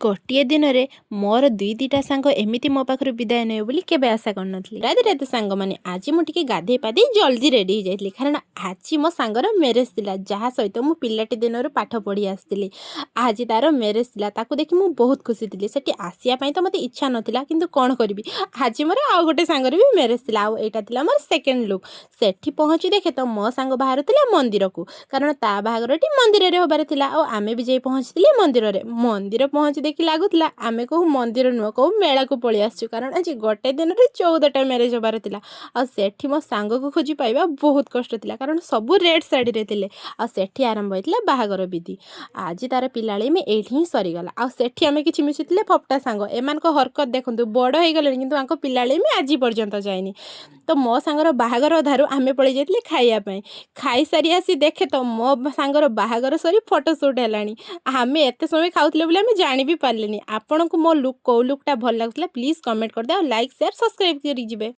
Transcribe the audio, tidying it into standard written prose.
ଗୋଟିଏ ଦିନରେ ମୋର ଦୁଇଟା ସାଙ୍ଗ ଏମିତି ମୋ ପାଖରୁ ବିଦାୟ ନେବେ ବୋଲି କେବେ ଆଶା କରିନଥିଲି। ରାଧେ ରାଧେ ସାଙ୍ଗମାନେ, ଆଜି ମୁଁ ଟିକେ ଗାଧେଇ ପାଧେଇ ଜଲ୍ଦି ରେଡ଼ି ହେଇଯାଇଥିଲି, କାରଣ ଆଜି ମୋ ସାଙ୍ଗର ମ୍ୟାରେଜ ଥିଲା, ଯାହା ସହିତ ମୁଁ ପିଲାଟି ଦିନରୁ ପାଠ ପଢ଼ି ଆସିଥିଲି। ଆଜି ତାର ମ୍ୟାରେଜ ଥିଲା, ତାକୁ ଦେଖି ମୁଁ ବହୁତ ଖୁସି ଥିଲି। ସେଠି ଆସିବା ପାଇଁ ତ ମୋତେ ଇଚ୍ଛା ନଥିଲା, କିନ୍ତୁ କ'ଣ କରିବି, ଆଜି ମୋର ଆଉ ଗୋଟେ ସାଙ୍ଗର ବି ମ୍ୟାରେଜ ଥିଲା, ଆଉ ଏଇଟା ଥିଲା ମୋର ସେକେଣ୍ଡ ଲୁକ୍। ସେଠି ପହଞ୍ଚି ଦେଖେ ତ ମୋ ସାଙ୍ଗ ବାହାରୁଥିଲା ମନ୍ଦିରକୁ, କାରଣ ତା ବାହାଘରଟି ମନ୍ଦିରରେ ହେବାର ଥିଲା, ଆଉ ଆମେ ବି ଯାଇ ପହଞ୍ଚିଥିଲେ ମନ୍ଦିରରେ। ମନ୍ଦିର ପହଞ୍ଚି ଦେଖି ଲାଗୁଥିଲା ଆମେ କୋଉ ମନ୍ଦିର ନୁହଁ, କୋଉ ମେଳାକୁ ପଳେଇ ଆସିଛୁ, କାରଣ ଆଜି ଗୋଟେ ଦିନରେ 14ଟା ମ୍ୟାରେଜ ହେବାର ଥିଲା। ଆଉ ସେଠି ମୋ ସାଙ୍ଗକୁ ଖୋଜି ପାଇବା ବହୁତ କଷ୍ଟ ଥିଲା, କାରଣ ସବୁ ରେଡ୍ ଶାଢ଼ୀରେ ଥିଲେ। ଆଉ ସେଠି ଆରମ୍ଭ ହେଇଥିଲା ବାହାଘର ବିଧି। ଆଜି ତାର ପିଲାଳିମି ଏଇଠି ହିଁ ସରିଗଲା। ଆଉ ସେଠି ଆମେ କିଛି ମିଶିଥିଲେ ଫପଟା ସାଙ୍ଗ, ଏମାନଙ୍କ ହରକତ ଦେଖନ୍ତୁ, ବଡ଼ ହେଇଗଲେଣି କିନ୍ତୁ ତାଙ୍କ ପିଲାଳିମି ଆଜି ପର୍ଯ୍ୟନ୍ତ ଯାଇନି। ତ ମୋ ସାଙ୍ଗର ବାହାଘର ଅଧାରୁ ଆମେ ପଳେଇ ଯାଇଥିଲେ ଖାଇବା ପାଇଁ। ଖାଇସାରି ଆସି ଦେଖେ ତ ମୋ ସାଙ୍ଗର ବାହାଘର ସରି ଫଟୋ ସୁଟ୍ ହେଲାଣି। ଆମେ ଏତେ ସମୟ ଖାଉଥିଲେ ବୋଲି ଆମେ ଜାଣି ବି ପାରିଲେନି। ଆପଣଙ୍କୁ ମୋ ଲୁକ୍, କୋଉ ଲୁକ୍ଟା ଭଲ ଲାଗୁଥିଲା ପ୍ଲିଜ୍ କମେଣ୍ଟ କରିଦିଅ, ଆଉ ଲାଇକ୍ ସେୟାର ସବସ୍କ୍ରାଇବ୍ କରି ଯିବେ।